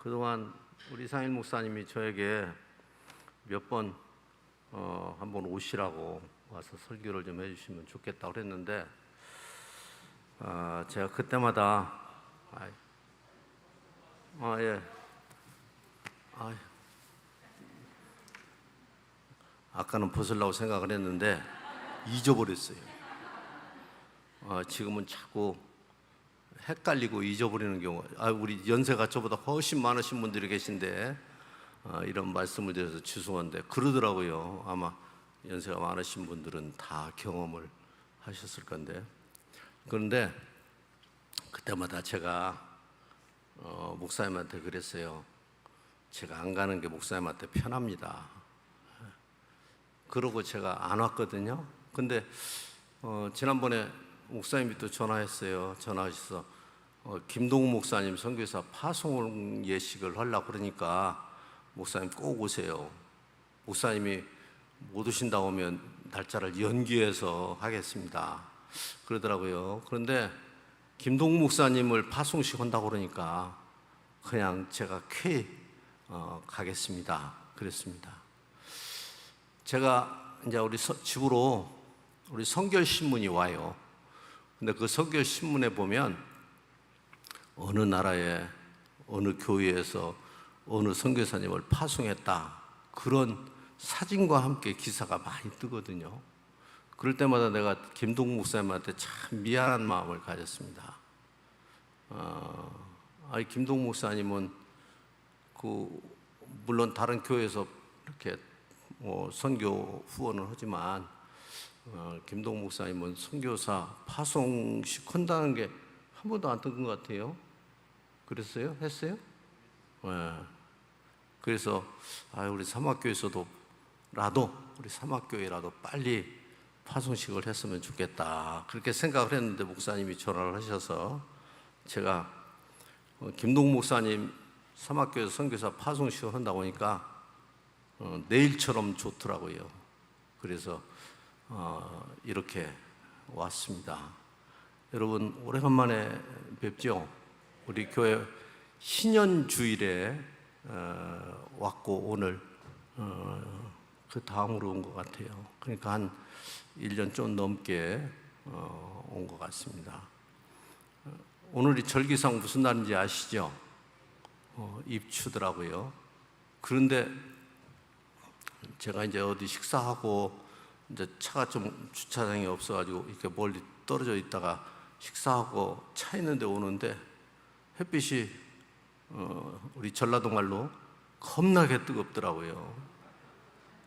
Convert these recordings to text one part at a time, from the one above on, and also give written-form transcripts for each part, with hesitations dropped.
그동안 우리 이상일 목사님이 저에게 몇 번 한번 오시라고 와서 설교를 좀 해주시면 좋겠다고 그랬는데 제가 그때마다 예. 아까는 벗으려고 생각을 했는데 잊어버렸어요. 지금은 자꾸 헷갈리고 잊어버리는 경우. 우리 연세가 저보다 훨씬 많으신 분들이 계신데 이런 말씀을 드려서 죄송한데 그러더라고요. 아마 연세가 많으신 분들은 다 경험을 하셨을 건데. 그런데 그때마다 제가 목사님한테 그랬어요. 제가 안 가는 게 목사님한테 편합니다. 그러고 제가 안 왔거든요. 근데 지난번에 목사님이 또 전화했어요. 전화하셔서 김동우 목사님 선교사 파송 예식을 하려고 그러니까 목사님 꼭 오세요. 목사님이 못 오신다고 하면 날짜를 연기해서 하겠습니다. 그러더라고요. 그런데 김동우 목사님을 파송식 한다고 그러니까 그냥 제가 쾌히 가겠습니다. 그랬습니다. 제가 이제 우리 집으로 우리 선결신문이 와요. 근데 그 선결신문에 보면 어느 나라에 어느 교회에서 어느 선교사님을 파송했다 그런 사진과 함께 기사가 많이 뜨거든요. 그럴 때마다 내가 김동국 목사님한테 참 미안한 마음을 가졌습니다. 김동국 목사님은 물론 다른 교회에서 이렇게 선교 후원을 하지만 김동국 목사님은 선교사 파송식 한다는 게 한 번도 안 뜬 것 같아요. 그랬어요? 했어요? 네. 그래서 우리 사막교회에서도 우리 사막교회라도 빨리 파송식을 했으면 좋겠다 그렇게 생각을 했는데 목사님이 전화를 하셔서 제가 김동국 목사님 사막교회 선교사 파송식을 한다고 하니까 내일처럼 좋더라고요. 그래서 이렇게 왔습니다. 여러분 오래간만에 뵙죠? 우리 교회 신년주일에 왔고 오늘 그 다음으로 온 것 같아요. 그러니까 한 1년 좀 넘게 온 것 같습니다. 오늘이 절기상 무슨 날인지 아시죠? 입추더라고요. 그런데 제가 이제 어디 식사하고 이제 차가 좀 주차장이 없어가지고 이렇게 멀리 떨어져 있다가 식사하고 차 있는데 오는데 햇빛이 우리 전라도 말로 겁나게 뜨겁더라고요.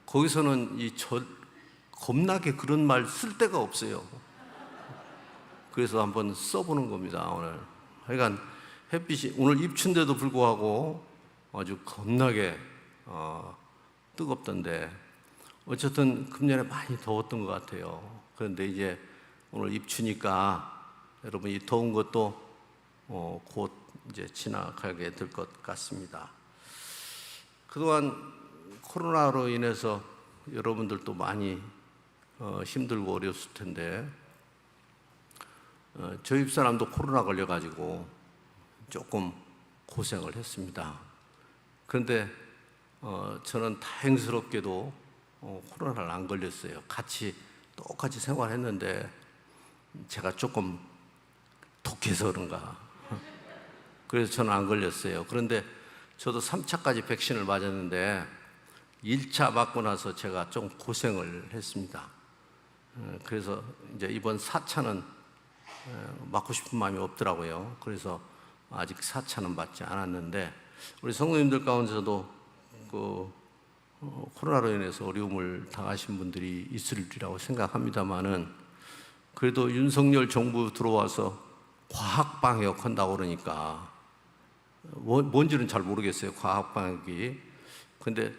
거기서는 겁나게 그런 말 쓸 데가 없어요. 그래서 한번 써보는 겁니다, 오늘. 하여간 햇빛이 오늘 입춘데도 불구하고 아주 겁나게 뜨겁던데 어쨌든 금년에 많이 더웠던 것 같아요. 그런데 이제 오늘 입추니까 여러분 이 더운 것도 곧 이제 지나가게 될 것 같습니다. 그동안 코로나로 인해서 여러분들도 많이 힘들고 어려웠을 텐데 저희 집사람도 코로나 걸려가지고 조금 고생을 했습니다. 그런데 저는 다행스럽게도 코로나를 안 걸렸어요. 똑같이 생활했는데 제가 조금 독해서 그런가. 그래서 저는 안 걸렸어요. 그런데 저도 3차까지 백신을 맞았는데 1차 맞고 나서 제가 좀 고생을 했습니다. 그래서 이제 이번 4차는 맞고 싶은 마음이 없더라고요. 그래서 아직 4차는 맞지 않았는데 우리 성도님들 가운데서도 코로나로 인해서 어려움을 당하신 분들이 있으리라고 생각합니다만은 그래도 윤석열 정부 들어와서 과학방역 한다고 그러니까 뭔지는 잘 모르겠어요. 과학방역이. 근데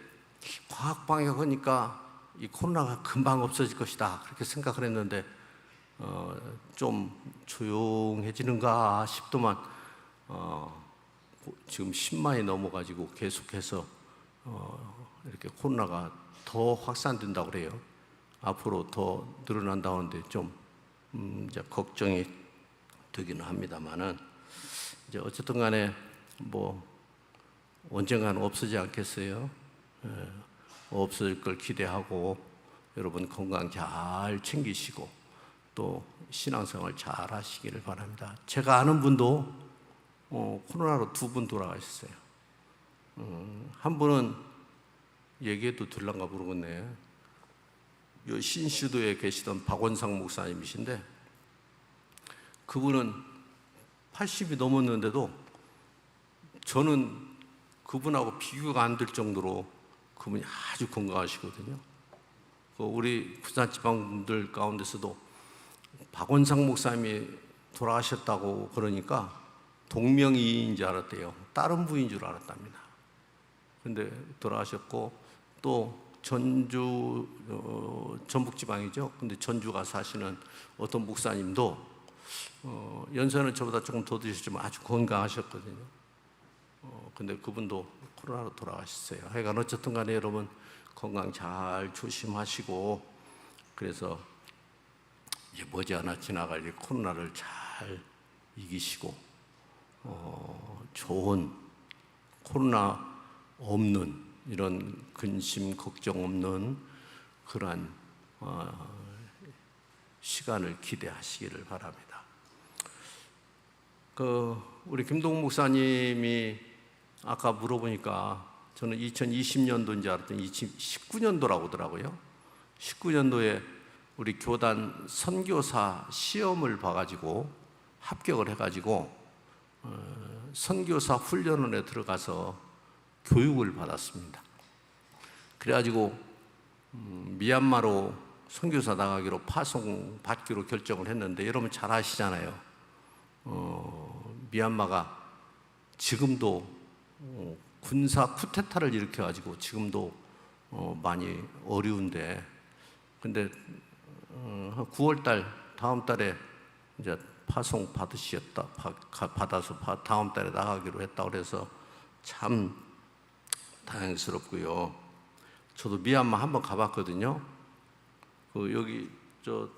과학방역 하니까 이 코로나가 금방 없어질 것이다 그렇게 생각을 했는데 좀 조용해지는가 싶더만 지금 10만이 넘어가지고 계속해서 이렇게 코로나가 더 확산된다고 그래요. 앞으로 더 늘어난다고 하는데 좀 이제 걱정이 되기는 합니다만은 이제 어쨌든 간에 언젠가는 없어지지 않겠어요? 없어질 걸 기대하고 여러분 건강 잘 챙기시고 또 신앙생활 잘 하시기를 바랍니다. 제가 아는 분도 코로나로 2분 돌아가셨어요. 한 분은 얘기해도 들란가 모르겠네. 요 신시도에 계시던 박원상 목사님이신데 그분은 80이 넘었는데도 저는 그분하고 비교가 안 될 정도로 그분이 아주 건강하시거든요. 우리 부산지방분들 가운데서도 박원상 목사님이 돌아가셨다고 그러니까 동명이인인 줄 알았대요. 다른 분인 줄 알았답니다. 근데 돌아가셨고 또 전주 전북지방이죠. 근데 전주가 사시는 어떤 목사님도 연세는 저보다 조금 더 드셨지만 아주 건강하셨거든요. 근데 그분도 코로나로 돌아가셨어요. 하여간 어쨌든 간에 여러분 건강 잘 조심하시고 그래서 이제 머지않아 지나갈 이 코로나를 잘 이기시고 좋은 코로나 없는 이런 근심 걱정 없는 그러한 시간을 기대하시기를 바랍니다. 우리 김동욱 목사님이 아까 물어보니까 저는 2020년도인 줄 알았더니 2019년도라고 하더라고요. 19년도에 우리 교단 선교사 시험을 봐가지고 합격을 해가지고 선교사 훈련원에 들어가서 교육을 받았습니다. 그래가지고 미얀마로 선교사 나가기로 파송 받기로 결정을 했는데 여러분 잘 아시잖아요. 미얀마가 지금도 군사 쿠데타를 일으켜가지고 지금도 많이 어려운데 근데 9월달 다음 달에 이제 파송 받아서 다음 달에 나가기로 했다 그래서 참 다행스럽고요. 저도 미얀마 한번 가봤거든요. 여기 저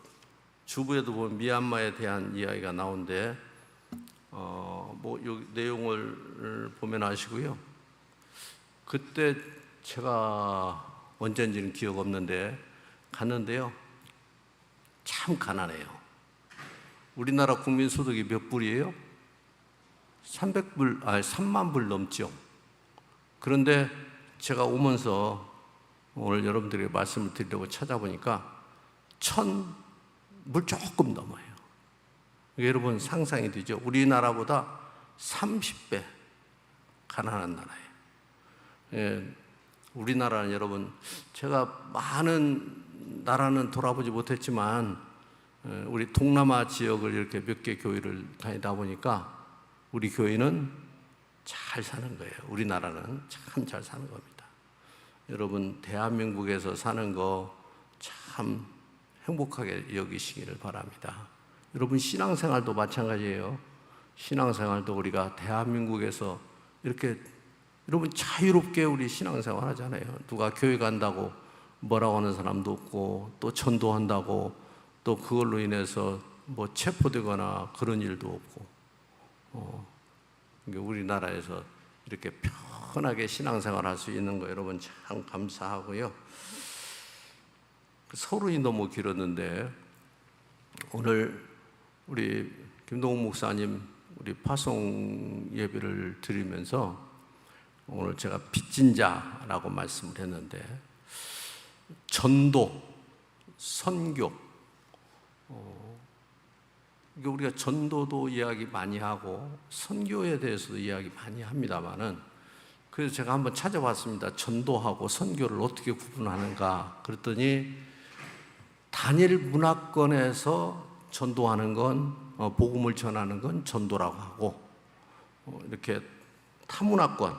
주부에도 보면 미얀마에 대한 이야기가 나오는데 뭐 여기 내용을 보면 아시고요. 그때 제가 언제인지는 기억 없는데 갔는데요. 참 가난해요. 우리나라 국민 소득이 몇 불이에요? 3만 불 넘죠. 그런데 제가 오면서 오늘 여러분들에게 말씀을 드리려고 찾아보니까 1,000불 조금 넘어요. 여러분 상상이 되죠? 우리나라보다 30배 가난한 나라예요. 예, 우리나라는 여러분 제가 많은 나라는 돌아보지 못했지만 우리 동남아 지역을 이렇게 몇 개 교회를 다니다 보니까 우리 교회는 잘 사는 거예요. 우리나라는 참 잘 사는 겁니다. 여러분 대한민국에서 사는 거 참 행복하게 여기시기를 바랍니다. 여러분 신앙생활도 마찬가지예요. 신앙생활도 우리가 대한민국에서 이렇게 여러분 자유롭게 우리 신앙생활 하잖아요. 누가 교회 간다고 뭐라고 하는 사람도 없고 또 전도한다고 또 그걸로 인해서 뭐 체포되거나 그런 일도 없고 우리나라에서 이렇게 편하게 신앙생활 할 수 있는 거 여러분 참 감사하고요. 서론이 너무 길었는데 오늘 우리 김동욱 목사님 우리 파송 예배를 드리면서 오늘 제가 빚진 자라고 말씀을 했는데 전도, 선교 우리가 전도도 이야기 많이 하고 선교에 대해서도 이야기 많이 합니다만은 그래서 제가 한번 찾아봤습니다. 전도하고 선교를 어떻게 구분하는가 그랬더니 단일 문화권에서 전도하는 건 복음을 전하는 건 전도라고 하고 이렇게 타문화권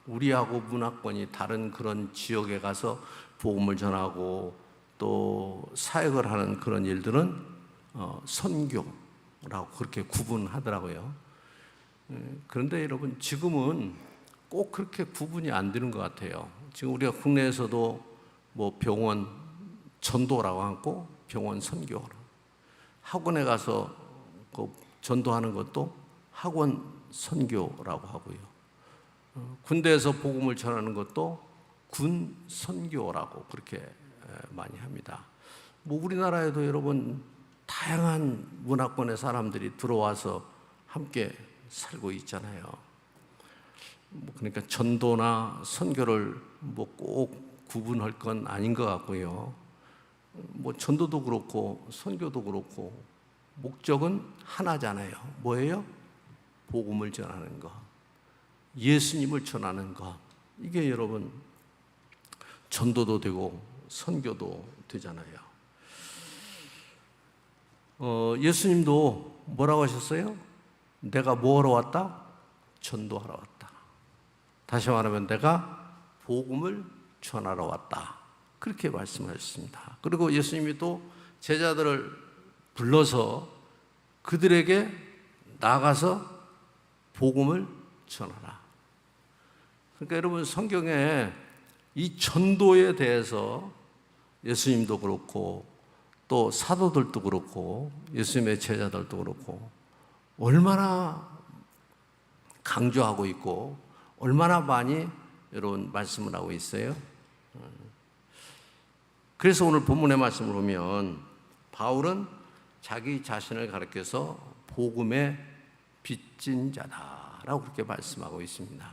우리하고 문화권이 다른 그런 지역에 가서 복음을 전하고 또 사역을 하는 그런 일들은 선교라고 그렇게 구분하더라고요. 그런데 여러분 지금은 꼭 그렇게 구분이 안 되는 것 같아요. 지금 우리가 국내에서도 뭐 병원 전도라고 하고 병원 선교 학원에 가서 그 전도하는 것도 학원 선교라고 하고요. 군대에서 복음을 전하는 것도 군 선교라고 그렇게 많이 합니다. 뭐 우리나라에도 여러분 다양한 문화권의 사람들이 들어와서 함께 살고 있잖아요. 그러니까 전도나 선교를 뭐 꼭 구분할 건 아닌 것 같고요. 뭐 전도도 그렇고 선교도 그렇고 목적은 하나잖아요. 뭐예요? 복음을 전하는 것, 예수님을 전하는 것. 이게 여러분 전도도 되고 선교도 되잖아요. 예수님도 뭐라고 하셨어요? 내가 뭐하러 왔다? 전도하러 왔다. 다시 말하면 내가 복음을 전하러 왔다. 그렇게 말씀하셨습니다. 그리고 예수님이 또 제자들을 불러서 그들에게 나가서 복음을 전하라. 그러니까 여러분 성경에 이 전도에 대해서 예수님도 그렇고 또 사도들도 그렇고 예수님의 제자들도 그렇고 얼마나 강조하고 있고 얼마나 많이 여러분 말씀을 하고 있어요. 그래서 오늘 본문의 말씀을 보면 바울은 자기 자신을 가리켜서 복음의 빚진 자다라고 그렇게 말씀하고 있습니다.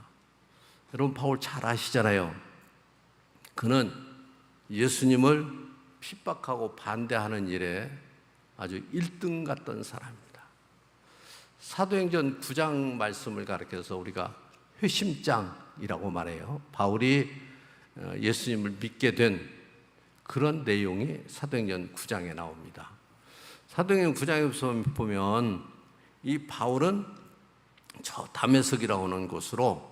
여러분 바울 잘 아시잖아요. 그는 예수님을 핍박하고 반대하는 일에 아주 1등 같던 사람입니다. 사도행전 9장 말씀을 가리켜서 우리가 회심장이라고 말해요. 바울이 예수님을 믿게 된 그런 내용이 사도행전 9장에 나옵니다. 사도행전 9장에 보면 이 바울은 저 다메섹이라고 하는 곳으로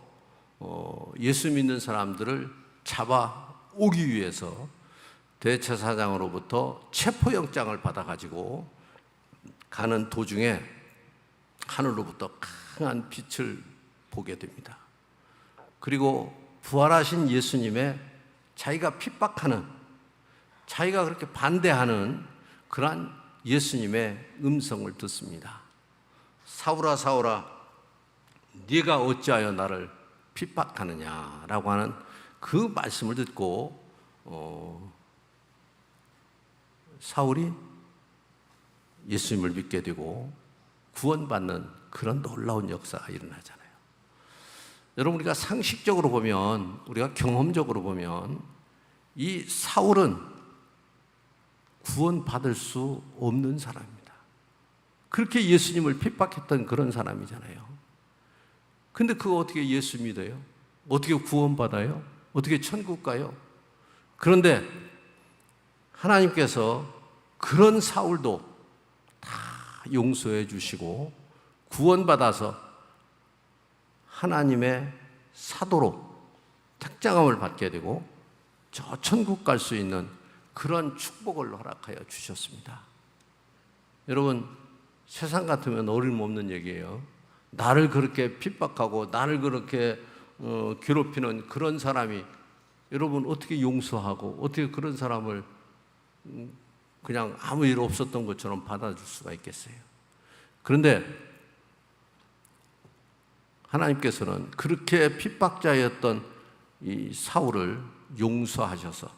예수 믿는 사람들을 잡아오기 위해서 대제사장으로부터 체포영장을 받아가지고 가는 도중에 하늘로부터 강한 빛을 보게 됩니다. 그리고 부활하신 예수님의 자기가 핍박하는, 자기가 그렇게 반대하는 그러한 예수님의 음성을 듣습니다. 사울아 사울아 네가 어찌하여 나를 핍박하느냐라고 하는 그 말씀을 듣고 사울이 예수님을 믿게 되고 구원받는 그런 놀라운 역사가 일어나잖아요. 여러분 우리가 상식적으로 보면, 우리가 경험적으로 보면 이 사울은 구원받을 수 없는 사람입니다. 그렇게 예수님을 핍박했던 그런 사람이잖아요. 근데 그거 어떻게 예수 믿어요? 어떻게 구원받아요? 어떻게 천국 가요? 그런데 하나님께서 그런 사울도 다 용서해 주시고 구원받아서 하나님의 사도로 택장함을 받게 되고 저 천국 갈 수 있는 그런 축복을 허락하여 주셨습니다. 여러분 세상 같으면 어림없는 얘기예요. 나를 그렇게 핍박하고 나를 그렇게 괴롭히는 그런 사람이 여러분 어떻게 용서하고 어떻게 그런 사람을 그냥 아무 일 없었던 것처럼 받아줄 수가 있겠어요? 그런데 하나님께서는 그렇게 핍박자였던 이 사울을 용서하셔서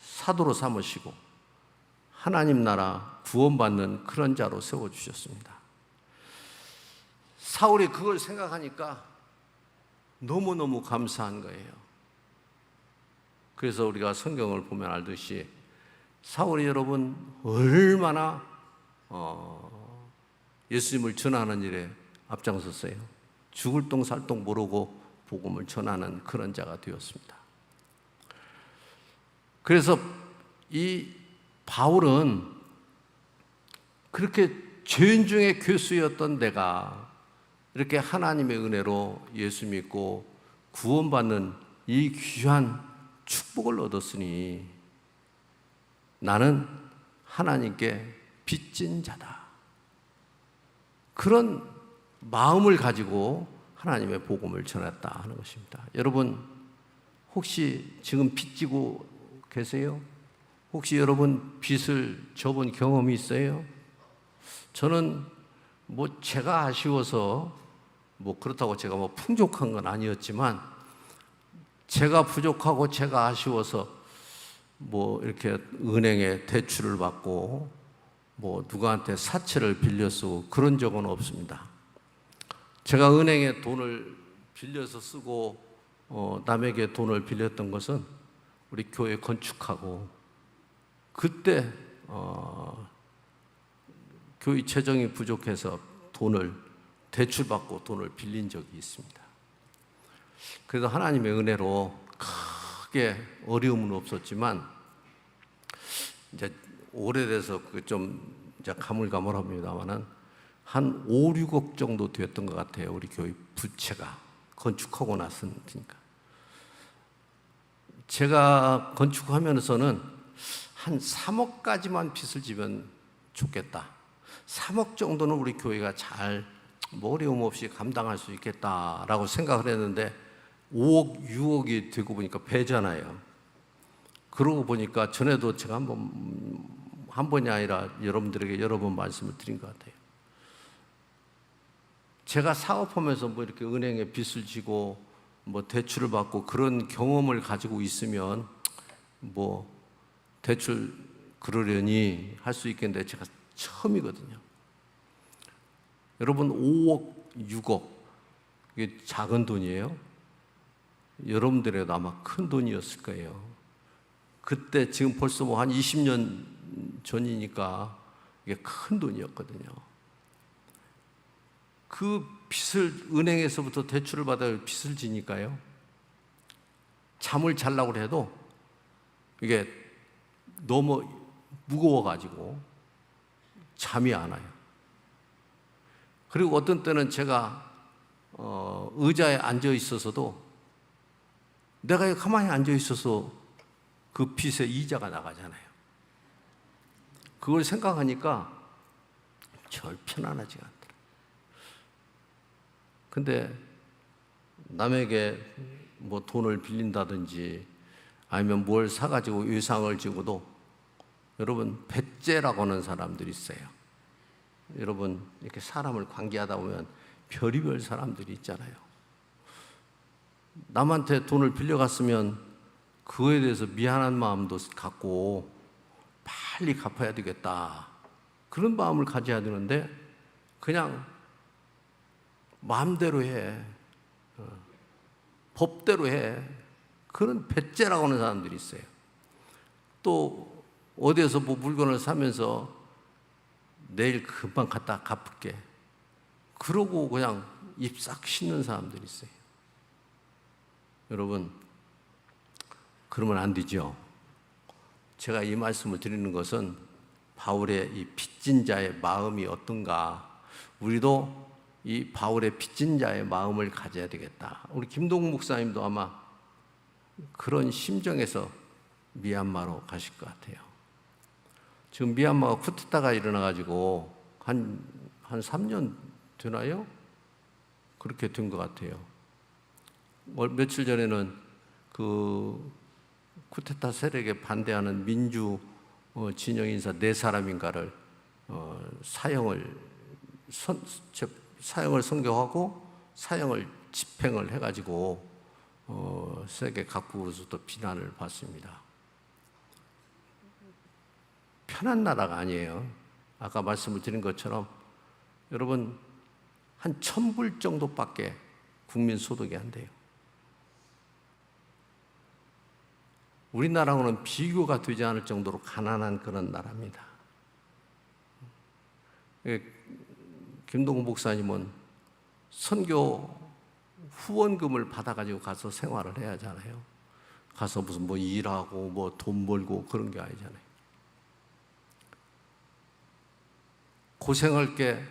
사도로 삼으시고 하나님 나라 구원받는 그런 자로 세워주셨습니다. 사울이 그걸 생각하니까 너무너무 감사한 거예요. 그래서 우리가 성경을 보면 알듯이 사울이 여러분 얼마나 예수님을 전하는 일에 앞장섰어요. 죽을 똥 살 똥 모르고 복음을 전하는 그런 자가 되었습니다. 그래서 이 바울은 그렇게 죄인 중에 괴수였던 내가 이렇게 하나님의 은혜로 예수 믿고 구원받는 이 귀한 축복을 얻었으니 나는 하나님께 빚진 자다. 그런 마음을 가지고 하나님의 복음을 전했다 하는 것입니다. 여러분 혹시 지금 빚지고 계세요? 혹시 여러분 빚을 져본 경험이 있어요? 저는 뭐 제가 아쉬워서 뭐 그렇다고 제가 뭐 풍족한 건 아니었지만 제가 부족하고 제가 아쉬워서 뭐 이렇게 은행에 대출을 받고 뭐 누구한테 사채를 빌려 쓰고 그런 적은 없습니다. 제가 은행에 돈을 빌려서 쓰고 남에게 돈을 빌렸던 것은 우리 교회 건축하고 그때 교회 재정이 부족해서 돈을 대출받고 돈을 빌린 적이 있습니다. 그래서 하나님의 은혜로 크게 어려움은 없었지만 이제 오래돼서 좀 이제 가물가물합니다만은 한 5, 6억 정도 되었던 것 같아요. 우리 교회 부채가 건축하고 났으니까. 제가 건축하면서는 한 3억까지만 빚을 지면 좋겠다. 3억 정도는 우리 교회가 잘 어려움 없이 감당할 수 있겠다라고 생각을 했는데 5억, 6억이 되고 보니까 배잖아요. 그러고 보니까 전에도 제가 한 번이 아니라 여러분들에게 여러 번 말씀을 드린 것 같아요. 제가 사업하면서 뭐 이렇게 은행에 빚을 지고 뭐 대출을 받고 그런 경험을 가지고 있으면 뭐 대출 그러려니 할 수 있겠는데 제가 처음이거든요. 여러분 5억, 6억 이게 작은 돈이에요? 여러분들에도 아마 큰 돈이었을 거예요. 그때 지금 벌써 뭐 한 20년 전이니까 이게 큰 돈이었거든요. 그 빚을 은행에서부터 대출을 받아 빚을 지니까요. 잠을 자려고 해도 이게 너무 무거워가지고 잠이 안 와요. 그리고 어떤 때는 제가 의자에 앉아 있어서도 내가 가만히 앉아 있어서 그 빚의 이자가 나가잖아요. 그걸 생각하니까 절 편안하지가 않더라고요. 근데 남에게 뭐 돈을 빌린다든지 아니면 뭘 사가지고 의상을 주고도 여러분 배째라고 하는 사람들이 있어요. 여러분 이렇게 사람을 관계하다 보면 별의별 사람들이 있잖아요. 남한테 돈을 빌려갔으면 그거에 대해서 미안한 마음도 갖고 빨리 갚아야 되겠다 그런 마음을 가져야 되는데 그냥 마음대로 해, 법대로 해, 그런 배째라고 하는 사람들이 있어요. 또 어디에서 뭐 물건을 사면서 내일 금방 갖다 갚을게 그러고 그냥 입 싹 씻는 사람들이 있어요. 여러분 그러면 안 되죠. 제가 이 말씀을 드리는 것은 바울의 이 빚진 자의 마음이 어떤가, 우리도 이 바울의 빚진 자의 마음을 가져야 되겠다. 우리 김동욱 목사님도 아마 그런 심정에서 미얀마로 가실 것 같아요. 지금 미얀마가 쿠데타가 일어나가지고 한 3년 되나요? 그렇게 된 것 같아요. 며칠 전에는 그 쿠데타 세력에 반대하는 민주 진영 인사 4사람인가를 사형을 선고하고 사형을 집행을 해가지고 세계 각국으로부터 비난을 받습니다. 편한 나라가 아니에요. 아까 말씀을 드린 것처럼 여러분 한 1,000불 정도밖에 국민 소득이 안 돼요. 우리나라하고는 비교가 되지 않을 정도로 가난한 그런 나라입니다. 김동욱 목사님은 선교 후원금을 받아가지고 가서 생활을 해야 하잖아요. 가서 무슨 뭐 일하고 뭐 돈 벌고 그런 게 아니잖아요. 고생할 게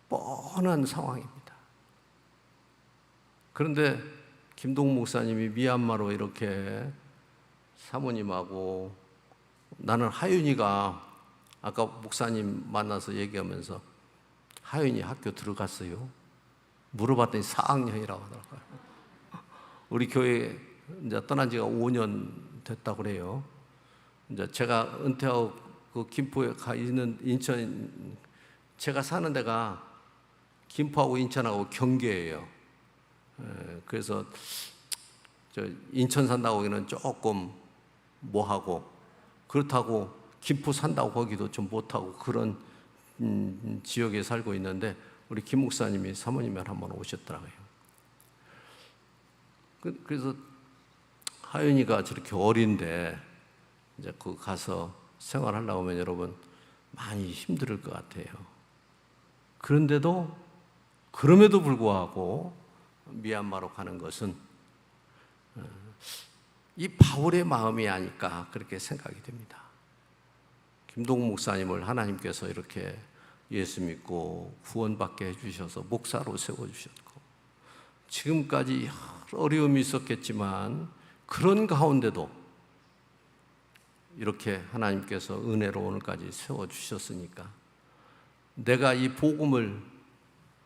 뻔한 상황입니다. 그런데 김동욱 목사님이 미얀마로 이렇게 사모님하고, 나는 하윤이가 아까 목사님 만나서 얘기하면서 하윤이 학교 들어갔어요? 물어봤더니 4학년이라고 하더라고요. 우리 교회 이제 떠난 지가 5년 됐다고 그래요. 이제 제가 은퇴하고 그 김포에 가 있는 인천, 제가 사는 데가 김포하고 인천하고 경계예요. 그래서 저 인천 산다고 하기는 조금 뭐하고, 그렇다고 김포 산다고 거기도 좀 못하고 그런 지역에 살고 있는데, 우리 김 목사님이 사모님을 한번 오셨더라고요. 그래서 하윤이가 저렇게 어린데 이제 그 가서 생활하려고 하면 여러분 많이 힘들 것 같아요. 그럼에도 불구하고 미얀마로 가는 것은 이 바울의 마음이 아닐까 그렇게 생각이 됩니다. 김동욱 목사님을 하나님께서 이렇게 예수 믿고 구원받게 해주셔서 목사로 세워주셨고, 지금까지 여러 어려움이 있었겠지만 그런 가운데도 이렇게 하나님께서 은혜로 오늘까지 세워주셨으니까 내가 이 복음을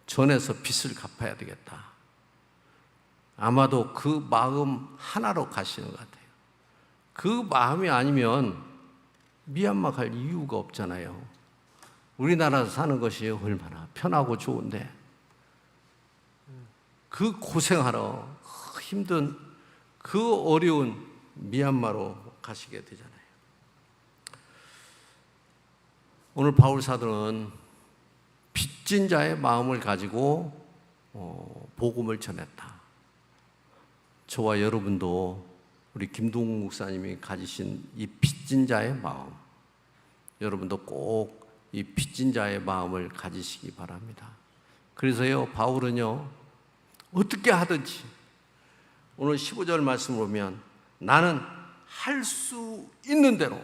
전해서 빚을 갚아야 되겠다. 아마도 그 마음 하나로 가시는 것 같아요. 그 마음이 아니면 미얀마 갈 이유가 없잖아요. 우리나라에서 사는 것이 얼마나 편하고 좋은데 그 고생하러 힘든 그 어려운 미얀마로 가시게 되잖아요. 오늘 바울 사도는 빚진 자의 마음을 가지고 복음을 전했다. 저와 여러분도 우리 김동욱 목사님이 가지신 이 빚진 자의 마음, 여러분도 꼭 이 빚진 자의 마음을 가지시기 바랍니다. 그래서요, 바울은요, 어떻게 하든지 오늘 15절 말씀 보면 나는 할 수 있는 대로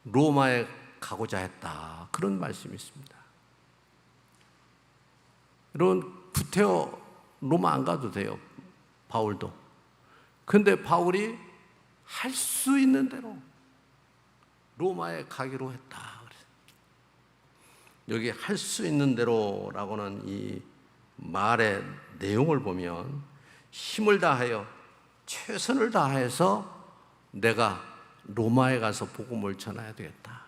로마에 가고자 했다. 그런 말씀이 있습니다. 여러분, 구태여 로마 안 가도 돼요. 바울도. 그런데 바울이 할 수 있는 대로 로마에 가기로 했다. 여기 할 수 있는 대로라고는 이 말의 내용을 보면 힘을 다하여 최선을 다해서 내가 로마에 가서 복음을 전해야 되겠다.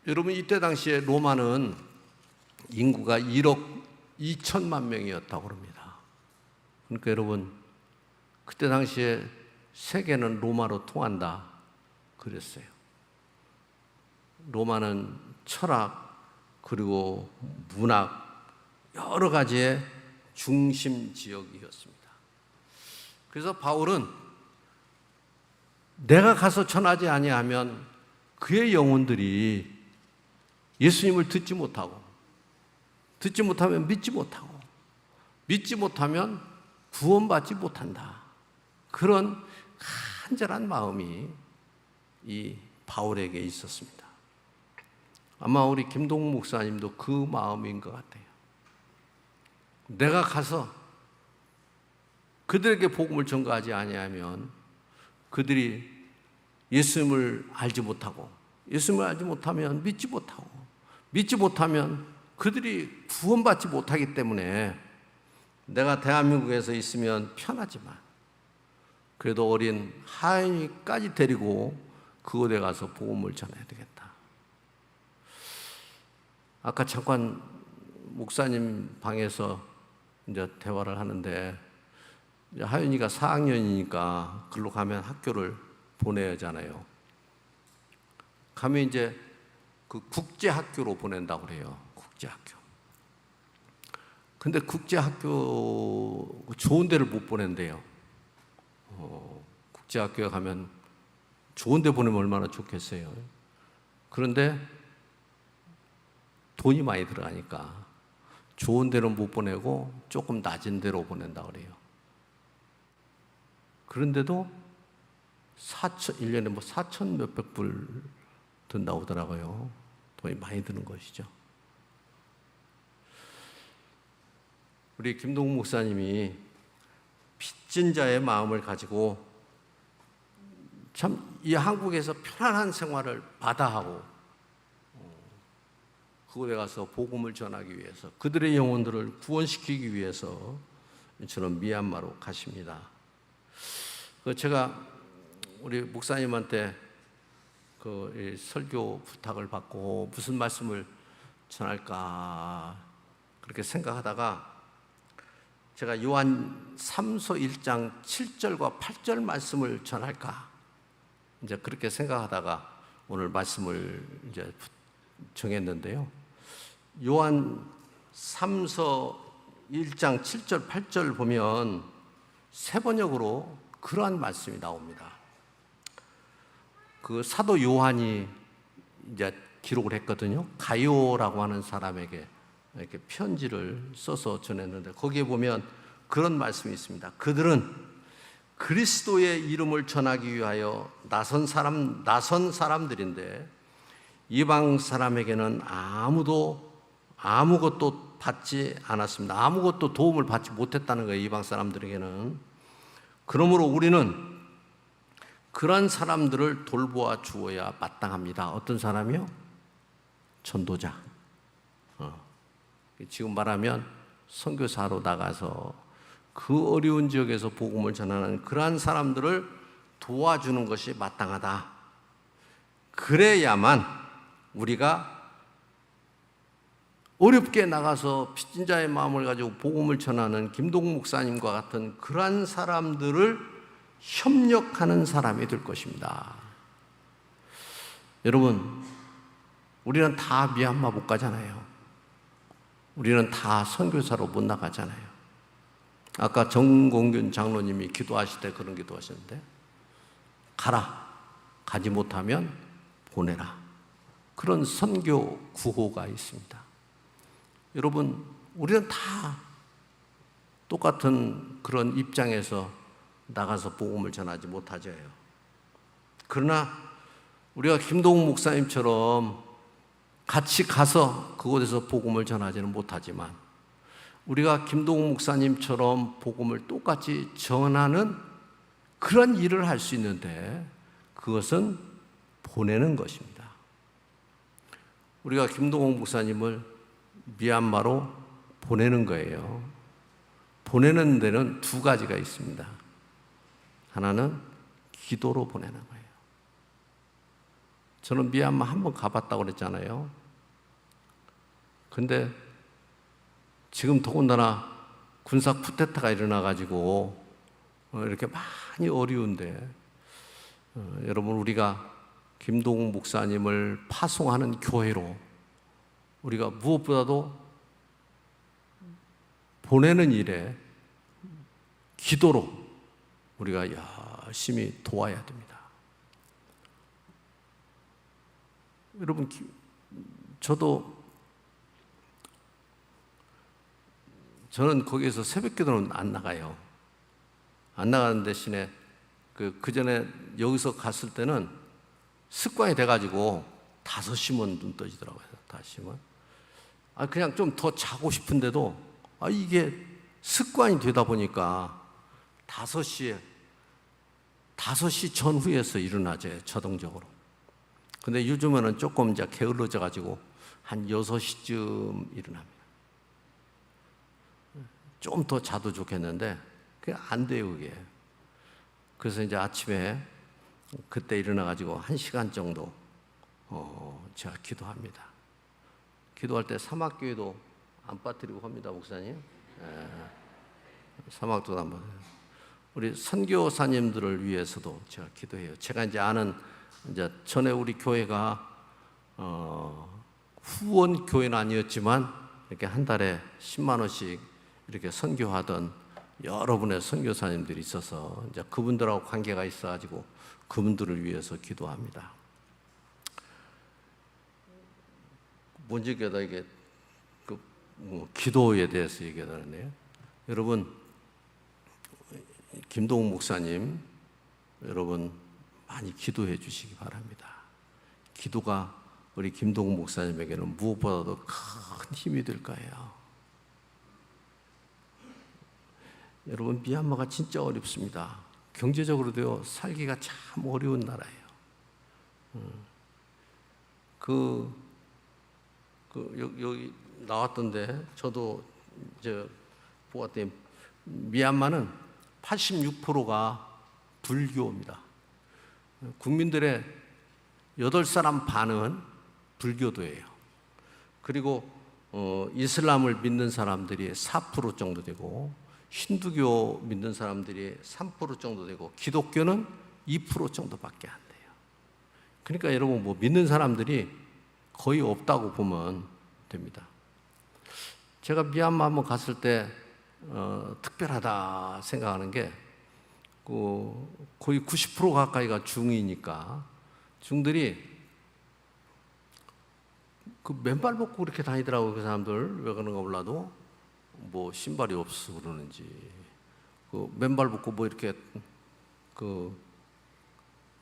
여러분, 이때 당시에 로마는 인구가 1억 2천만 명이었다고 합니다. 그러니까 여러분, 그때 당시에 세계는 로마로 통한다 그랬어요. 로마는 철학 그리고 문학 여러 가지의 중심 지역이었습니다. 그래서 바울은 내가 가서 전하지 아니하면 그의 영혼들이 예수님을 듣지 못하고, 듣지 못하면 믿지 못하고, 믿지 못하면 구원받지 못한다. 그런 간절한 마음이 이 바울에게 있었습니다. 아마 우리 김동욱 목사님도 그 마음인 것 같아요. 내가 가서 그들에게 복음을 전가하지 아니하면 그들이 예수님을 알지 못하고, 예수님을 알지 못하면 믿지 못하고, 믿지 못하면 그들이 구원받지 못하기 때문에 내가 대한민국에서 있으면 편하지만 그래도 어린 하인이까지 데리고 그곳에 가서 복음을 전해야 되겠다. 아까 잠깐 목사님 방에서 이제 대화를 하는데, 이제 하윤이가 4학년이니까 글로 가면 학교를 보내야 하잖아요. 가면 이제 그 국제학교로 보낸다고 그래요. 국제학교. 근데 국제학교 좋은 데를 못 보낸대요. 국제학교에 가면 좋은 데 보내면 얼마나 좋겠어요. 그런데 돈이 많이 들어가니까 좋은 데는 못 보내고 조금 낮은 데로 보낸다고 그래요. 그런데도 1년에 뭐 4천 몇백 불 든다고 하더라고요. 돈이 많이 드는 것이죠. 우리 김동욱 목사님이 빚진 자의 마음을 가지고 참 이 한국에서 편안한 생활을 마다하고 그곳에 가서 복음을 전하기 위해서, 그들의 영혼들을 구원시키기 위해서 저는 미얀마로 가십니다. 제가 우리 목사님한테 그 설교 부탁을 받고 무슨 말씀을 전할까 그렇게 생각하다가 제가 요한 3서 1장 7절과 8절 말씀을 전할까 이제 그렇게 생각하다가 오늘 말씀을 이제 정했는데요. 요한 3서 1장 7절 8절 보면 세 번역으로 그러한 말씀이 나옵니다. 그 사도 요한이 이제 기록을 했거든요. 가요라고 하는 사람에게 이렇게 편지를 써서 전했는데 거기에 보면 그런 말씀이 있습니다. 그들은 그리스도의 이름을 전하기 위하여 나선 사람들인데 이방 사람에게는 아무것도 받지 않았습니다. 아무것도 도움을 받지 못했다는 거예요. 이방 사람들에게는. 그러므로 우리는 그런 사람들을 돌보아 주어야 마땅합니다. 어떤 사람이요? 전도자. 지금 말하면 선교사로 나가서 그 어려운 지역에서 복음을 전하는 그러한 사람들을 도와주는 것이 마땅하다. 그래야만 우리가 어렵게 나가서 빚진 자의 마음을 가지고 복음을 전하는 김동욱 목사님과 같은 그러한 사람들을 협력하는 사람이 될 것입니다. 여러분, 우리는 다 미얀마 못 가잖아요. 우리는 다 선교사로 못 나가잖아요. 아까 정공균 장로님이 기도하실 때 그런 기도하셨는데 가라, 가지 못하면 보내라. 그런 선교 구호가 있습니다. 여러분, 우리는 다 똑같은 그런 입장에서 나가서 복음을 전하지 못하죠. 그러나 우리가 김동욱 목사님처럼 같이 가서 그곳에서 복음을 전하지는 못하지만 우리가 김동욱 목사님처럼 복음을 똑같이 전하는 그런 일을 할 수 있는데 그것은 보내는 것입니다. 우리가 김동욱 목사님을 미얀마로 보내는 거예요. 보내는 데는 두 가지가 있습니다. 하나는 기도로 보내는 거예요. 저는 미얀마 한번 가봤다고 그랬잖아요. 근데 지금 더군다나 군사 쿠데타가 일어나가지고 이렇게 많이 어려운데 여러분, 우리가 김동욱 목사님을 파송하는 교회로 우리가 무엇보다도 보내는 일에 기도로 우리가 열심히 도와야 됩니다. 여러분, 저는 거기에서 새벽 기도는 안 나가요. 안 나가는 대신에 그 전에 여기서 갔을 때는 습관이 돼가지고 5시면 눈 떠지더라고요. 5시면. 그냥 좀 더 자고 싶은데도 이게 습관이 되다 보니까 5시 전후에서 일어나죠, 자동적으로. 근데 요즘에는 조금 이제 게을러져가지고 한 6시쯤 일어납니다. 좀 더 자도 좋겠는데 그게 안 돼요, 그게. 그래서 이제 아침에 그때 일어나가지고 1시간 정도 제가 기도합니다. 기도할 때 사막교회도 안 빠뜨리고 합니다, 목사님. 사막도 안 빠뜨리고. 우리 선교사님들을 위해서도 제가 기도해요. 제가 이제 아는 전에 우리 교회가 후원 교회는 아니었지만 이렇게 한 달에 10만 원씩 이렇게 선교하던 여러분의 선교사님들이 있어서 이제 그분들하고 관계가 있어가지고 그분들을 위해서 기도합니다. 뭔지 이게 기도에 대해서 얘기하는데요. 여러분, 김동욱 목사님, 여러분 많이 기도해 주시기 바랍니다. 기도가 우리 김동욱 목사님에게는 무엇보다도 큰 힘이 될 거예요. 여러분, 미얀마가 진짜 어렵습니다. 경제적으로도 살기가 참 어려운 나라예요. 여기 나왔던데 저도 보았더니 미얀마는 86%가 불교입니다. 국민들의 8사람 반은 불교도예요. 그리고 이슬람을 믿는 사람들이 4% 정도 되고 힌두교 믿는 사람들이 3% 정도 되고 기독교는 2% 정도밖에 안 돼요. 그러니까 여러분 뭐 믿는 사람들이 거의 없다고 보면 됩니다. 제가 미얀마 한번 갔을 때 특별하다 생각하는 게 거의 90% 가까이가 중이니까 중들이 그 맨발 벗고 그렇게 다니더라고요. 그 사람들 왜 그런가 몰라도 뭐 신발이 없어서 그러는지 그 맨발 벗고 뭐 이렇게 그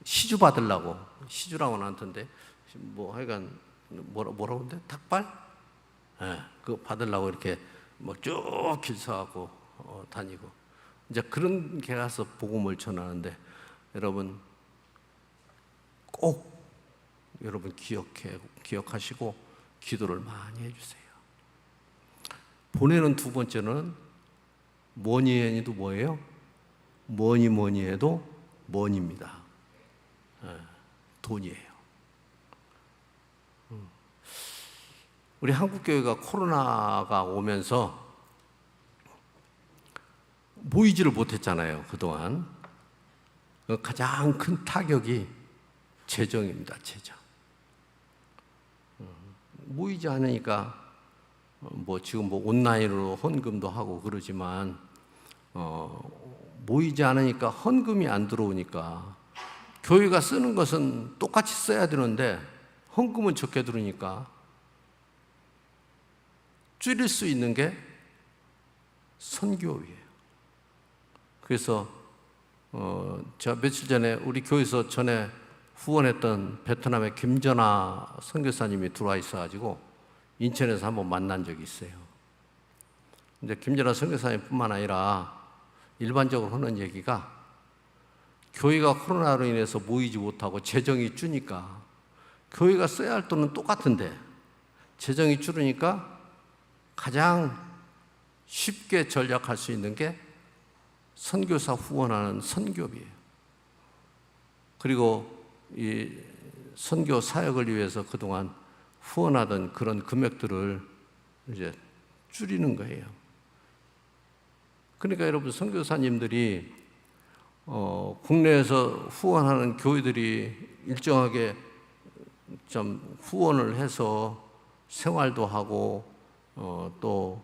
시주 받으려고 시주라고는 않던데 뭐 하여간 뭐라고 하는데 닭발? 예, 그거 받으려고 이렇게 막 쭉 길서하고 다니고 이제 그런 게 가서 복음을 전하는데 여러분 꼭 여러분 기억하시고 기도를 많이 해주세요. 보내는 두 번째는 뭐니 해도 뭐예요? 뭐니 해도 뭐니입니다. 돈이에요. 우리 한국교회가 코로나가 오면서 모이지를 못했잖아요. 그동안 가장 큰 타격이 재정입니다. 재정. 모이지 않으니까 뭐 지금 뭐 온라인으로 헌금도 하고 그러지만 모이지 않으니까 헌금이 안 들어오니까 교회가 쓰는 것은 똑같이 써야 되는데 헌금은 적게 들으니까 줄일 수 있는 게 선교예요. 그래서 제가 며칠 전에 우리 교회에서 전에 후원했던 베트남의 김전아 선교사님이 들어와 있어가지고 인천에서 한번 만난 적이 있어요. 근데 김전아 선교사님뿐만 아니라 일반적으로 하는 얘기가 교회가 코로나로 인해서 모이지 못하고 재정이 주니까 교회가 써야 할 돈은 똑같은데 재정이 줄으니까 가장 쉽게 전략할 수 있는 게 선교사 후원하는 선교비예요. 그리고 이 선교 사역을 위해서 그동안 후원하던 그런 금액들을 이제 줄이는 거예요. 그러니까 여러분 선교사님들이 국내에서 후원하는 교회들이 일정하게 좀 후원을 해서 생활도 하고 또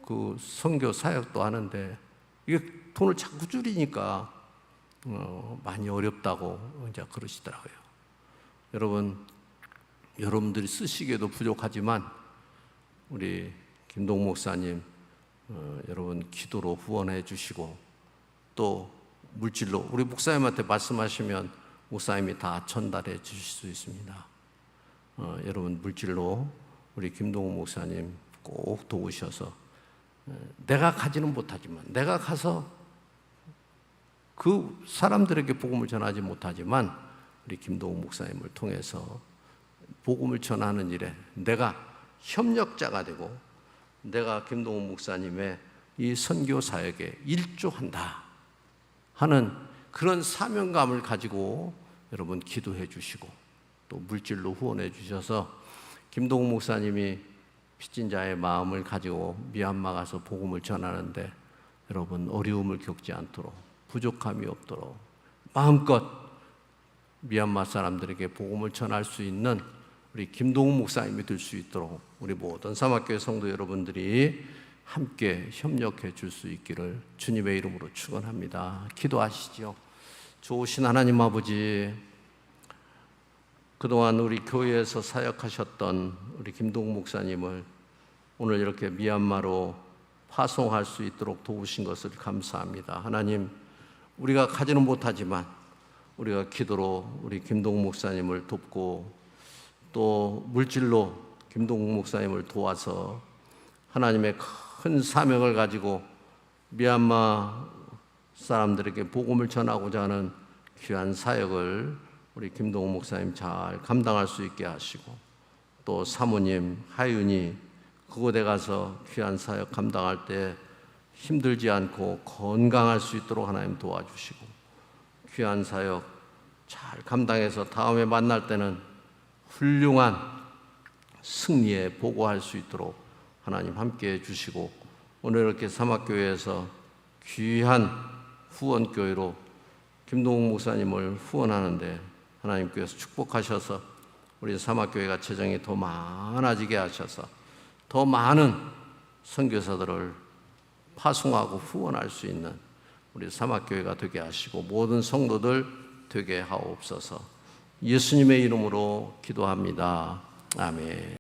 그 선교 사역도 하는데 이게 돈을 자꾸 줄이니까 많이 어렵다고 이제 그러시더라고요. 여러분들이 쓰시기에도 부족하지만 우리 김동 목사님 여러분 기도로 후원해 주시고 또 물질로 우리 목사님한테 말씀하시면 목사님이 다 전달해 주실 수 있습니다. 여러분 물질로 우리 김동호 목사님 꼭 도우셔서 내가 가지는 못하지만 내가 가서 그 사람들에게 복음을 전하지 못하지만 우리 김동호 목사님을 통해서 복음을 전하는 일에 내가 협력자가 되고 내가 김동호 목사님의 이 선교 사역에 일조한다 하는 그런 사명감을 가지고 여러분 기도해 주시고 또 물질로 후원해 주셔서 김동호 목사님이 빚진 자의 마음을 가지고 미얀마 가서 복음을 전하는데 여러분 어려움을 겪지 않도록 부족함이 없도록 마음껏 미얀마 사람들에게 복음을 전할 수 있는 우리 김동우 목사님이 될 수 있도록 우리 모든 사막교회 성도 여러분들이 함께 협력해 줄 수 있기를 주님의 이름으로 축원합니다. 기도하시죠. 좋으신 하나님 아버지, 그동안 우리 교회에서 사역하셨던 우리 김동우 목사님을 오늘 이렇게 미얀마로 파송할 수 있도록 도우신 것을 감사합니다. 하나님, 우리가 가지는 못하지만 우리가 기도로 우리 김동우 목사님을 돕고 또 물질로 김동우 목사님을 도와서 하나님의 큰 사명을 가지고 미얀마 사람들에게 복음을 전하고자 하는 귀한 사역을 우리 김동우 목사님 잘 감당할 수 있게 하시고 또 사모님, 하윤이 그곳에 가서 귀한 사역 감당할 때 힘들지 않고 건강할 수 있도록 하나님 도와주시고 귀한 사역 잘 감당해서 다음에 만날 때는 훌륭한 승리에 보고할 수 있도록 하나님 함께해 주시고, 오늘 이렇게 사막교회에서 귀한 후원교회로 김동욱 목사님을 후원하는데 하나님께서 축복하셔서 우리 사막교회가 재정이 더 많아지게 하셔서 더 많은 선교사들을 파송하고 후원할 수 있는 우리 사막교회가 되게 하시고 모든 성도들 되게 하옵소서. 예수님의 이름으로 기도합니다. 아멘.